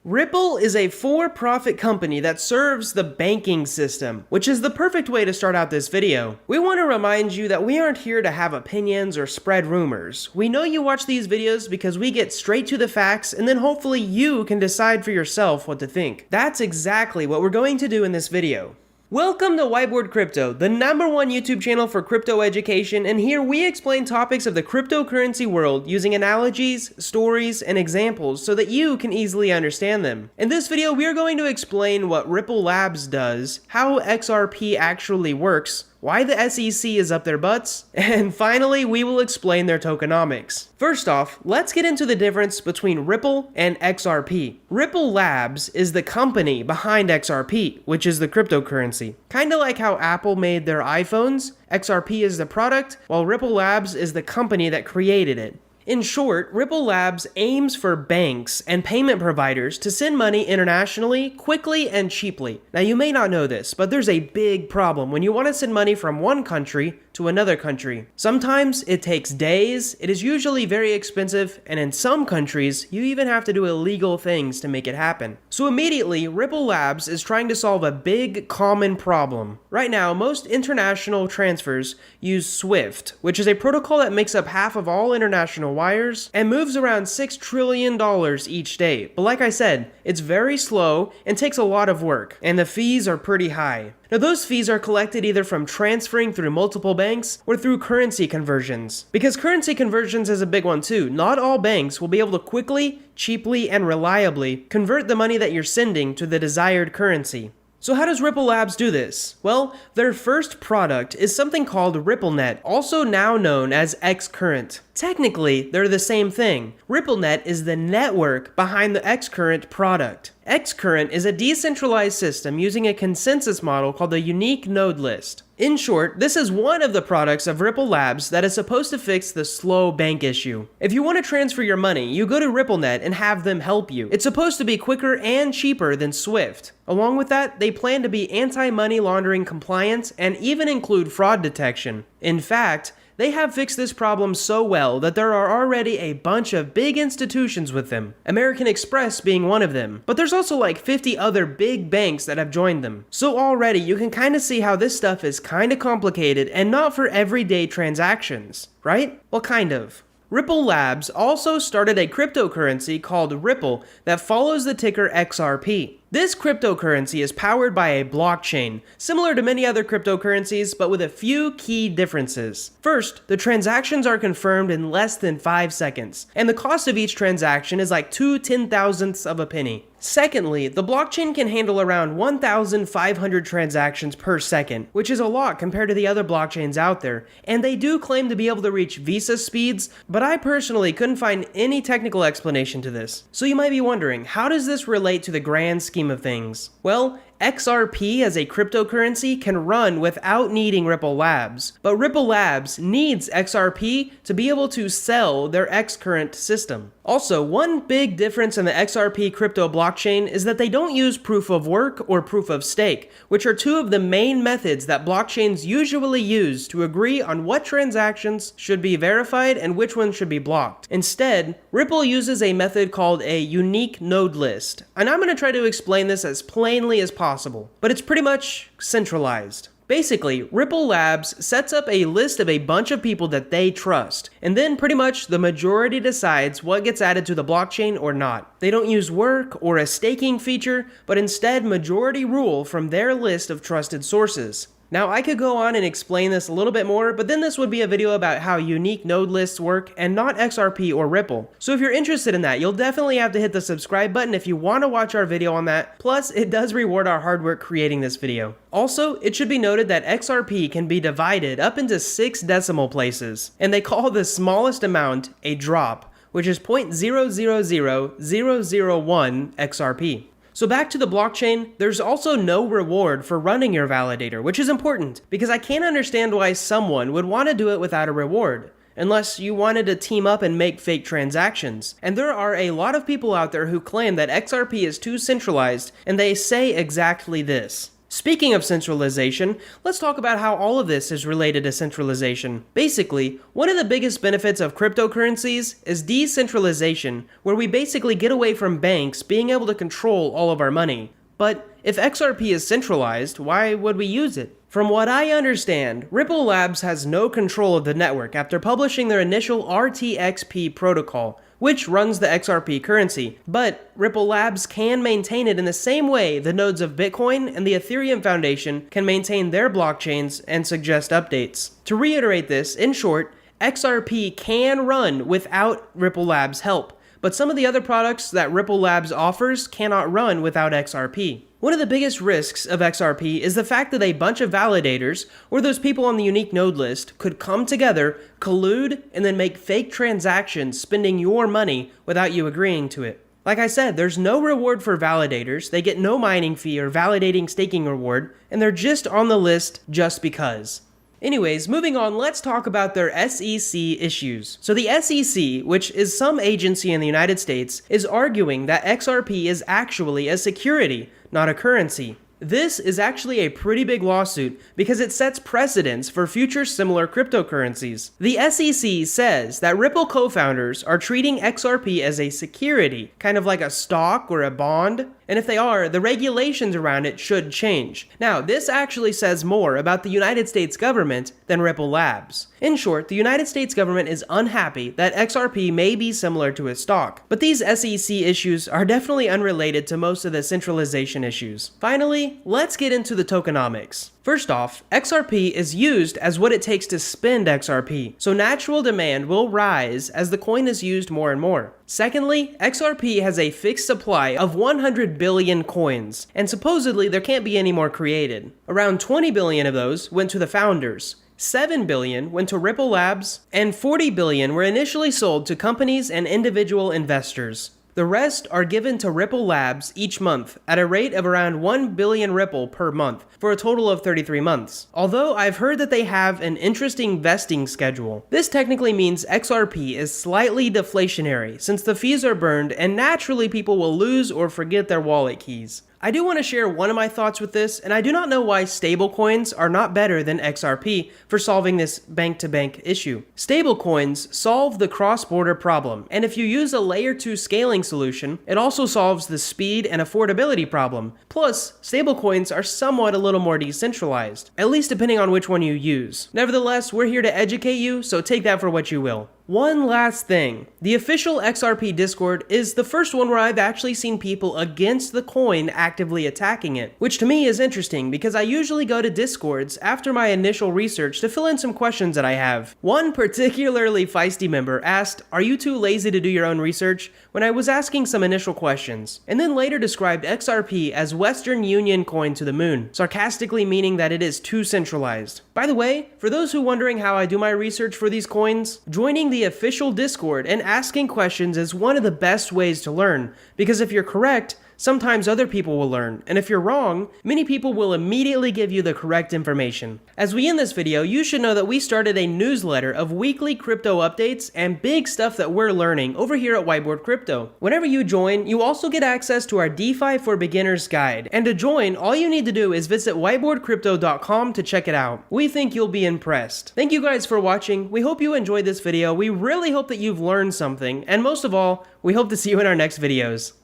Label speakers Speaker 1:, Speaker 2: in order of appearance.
Speaker 1: Ripple is a for-profit company that serves the banking system, which is the perfect way to start out this video. We want to remind you that we aren't here to have opinions or spread rumors. We know you watch these videos because we get straight to the facts, and then hopefully you can decide for yourself what to think. That's exactly what we're going to do in this video. Welcome to Whiteboard Crypto, the #1 YouTube channel for crypto education, and here we explain topics of the cryptocurrency world using analogies, stories, and examples so that you can easily understand them. In this video, we are going to explain what RippleLabs does, how XRP actually works, why the SEC is up their butts, and finally, we will explain their tokenomics. First off, let's get into the difference between Ripple and XRP. RippleLabs is the company behind XRP, which is the cryptocurrency. Kinda like how Apple made their iPhones, XRP is the product, while RippleLabs is the company that created it. In short, RippleLabs aims for banks and payment providers to send money internationally, quickly and cheaply. Now you may not know this, but there's a big problem when you want to send money from one country to another country. Sometimes it takes days, it is usually very expensive, and in some countries, you even have to do illegal things to make it happen. So immediately, RippleLabs is trying to solve a big common problem. Right now, most international transfers use SWIFT, which is a protocol that makes up half of all international wires and moves around $6 trillion each day. But like I said, it's very slow and takes a lot of work, and the fees are pretty high. Now those fees are collected either from transferring through multiple banks or through currency conversions. Because currency conversions is a big one too. Not all banks will be able to quickly, cheaply, and reliably convert the money that you're sending to the desired currency. So how does RippleLabs do this? Well, their first product is something called RippleNet, also now known as xCurrent. Technically, they're the same thing. RippleNet is the network behind the xCurrent product. xCurrent is a decentralized system using a consensus model called the unique node list. In short, this is one of the products of RippleLabs that is supposed to fix the slow bank issue. If you want to transfer your money, you go to RippleNet and have them help you. It's supposed to be quicker and cheaper than SWIFT. Along with that, they plan to be anti-money laundering compliant and even include fraud detection. In fact, they have fixed this problem so well that there are already a bunch of big institutions with them, American Express being one of them, but there's also like 50 other big banks that have joined them. So already you can kind of see how this stuff is kind of complicated and not for everyday transactions, right? Well, kind of. RippleLabs also started a cryptocurrency called Ripple that follows the ticker XRP. This cryptocurrency is powered by a blockchain, similar to many other cryptocurrencies, but with a few key differences. First, the transactions are confirmed in less than 5 seconds, and the cost of each transaction is like 2/10,000ths of a penny. Secondly, the blockchain can handle around 1,500 transactions per second, which is a lot compared to the other blockchains out there, and they do claim to be able to reach Visa speeds, but I personally couldn't find any technical explanation to this. So you might be wondering, how does this relate to the grand scheme of things? Well, XRP as a cryptocurrency can run without needing RippleLabs, but RippleLabs needs XRP to be able to sell their xCurrent system. Also, one big difference in the XRP crypto blockchain is that they don't use proof of work or proof of stake, which are two of the main methods that blockchains usually use to agree on what transactions should be verified and which ones should be blocked. Instead, Ripple uses a method called a unique node list, and I'm going to try to explain this as plainly as possible, but it's pretty much centralized. Basically, RippleLabs sets up a list of a bunch of people that they trust, and then pretty much the majority decides what gets added to the blockchain or not. They don't use work or a staking feature, but instead majority rule from their list of trusted sources. Now, I could go on and explain this a little bit more, but then this would be a video about how unique node lists work and not XRP or Ripple. So if you're interested in that, you'll definitely have to hit the subscribe button if you want to watch our video on that. Plus, it does reward our hard work creating this video. Also, it should be noted that XRP can be divided up into 6 decimal places, and they call the smallest amount a drop, which is 0.000001 XRP. So back to the blockchain, there's also no reward for running your validator, which is important because I can't understand why someone would want to do it without a reward, unless you wanted to team up and make fake transactions. And there are a lot of people out there who claim that XRP is too centralized, and they say exactly this. Speaking of centralization, let's talk about how all of this is related to centralization. Basically, one of the biggest benefits of cryptocurrencies is decentralization, where we basically get away from banks being able to control all of our money. But if XRP is centralized, why would we use it? From what I understand, RippleLabs has no control of the network after publishing their initial RTXP protocol, which runs the XRP currency, but RippleLabs can maintain it in the same way the nodes of Bitcoin and the Ethereum Foundation can maintain their blockchains and suggest updates. To reiterate this, in short, XRP can run without RippleLabs' help, but some of the other products that RippleLabs offers cannot run without XRP. One of the biggest risks of XRP is the fact that a bunch of validators, or those people on the unique node list, could come together, collude, and then make fake transactions spending your money without you agreeing to it. Like I said, there's no reward for validators, they get no mining fee or validating staking reward, and they're just on the list just because. Anyways, moving on, let's talk about their SEC issues. So the SEC, which is some agency in the United States, is arguing that XRP is actually a security, not a currency. This is actually a pretty big lawsuit because it sets precedents for future similar cryptocurrencies. The SEC says that Ripple co-founders are treating XRP as a security, kind of like a stock or a bond, and if they are, the regulations around it should change. Now, this actually says more about the United States government than RippleLabs. In short, the United States government is unhappy that XRP may be similar to a stock, but these SEC issues are definitely unrelated to most of the centralization issues. Finally, let's get into the tokenomics. First off, XRP is used as what it takes to spend XRP, so natural demand will rise as the coin is used more and more. Secondly, XRP has a fixed supply of 100 billion coins, and supposedly there can't be any more created. Around 20 billion of those went to the founders, 7 billion went to RippleLabs, and 40 billion were initially sold to companies and individual investors. The rest are given to RippleLabs each month at a rate of around 1 billion Ripple per month for a total of 33 months. Although I've heard that they have an interesting vesting schedule. This technically means XRP is slightly deflationary since the fees are burned and naturally people will lose or forget their wallet keys. I do want to share one of my thoughts with this, and I do not know why stablecoins are not better than XRP for solving this bank-to-bank issue. Stablecoins solve the cross-border problem, and if you use a layer 2 scaling solution, it also solves the speed and affordability problem. Plus, stablecoins are somewhat a little more decentralized, at least depending on which one you use. Nevertheless, we're here to educate you, so take that for what you will. One last thing, the official XRP Discord is the first one where I've actually seen people against the coin actively attacking it, which to me is interesting because I usually go to Discords after my initial research to fill in some questions that I have. One particularly feisty member asked, "Are you too lazy to do your own research?" when I was asking some initial questions, and then later described XRP as Western Union coin to the moon, sarcastically meaning that it is too centralized. By the way, for those who wondering how I do my research for these coins, joining the official Discord and asking questions is one of the best ways to learn, because if you're correct, sometimes other people will learn, and if you're wrong, many people will immediately give you the correct information. As we end this video, you should know that we started a newsletter of weekly crypto updates and big stuff that we're learning over here at Whiteboard Crypto. Whenever you join, you also get access to our DeFi for Beginners guide, and to join, all you need to do is visit whiteboardcrypto.com to check it out. We think you'll be impressed. Thank you guys for watching. We hope you enjoyed this video. We really hope that you've learned something, and most of all, we hope to see you in our next videos.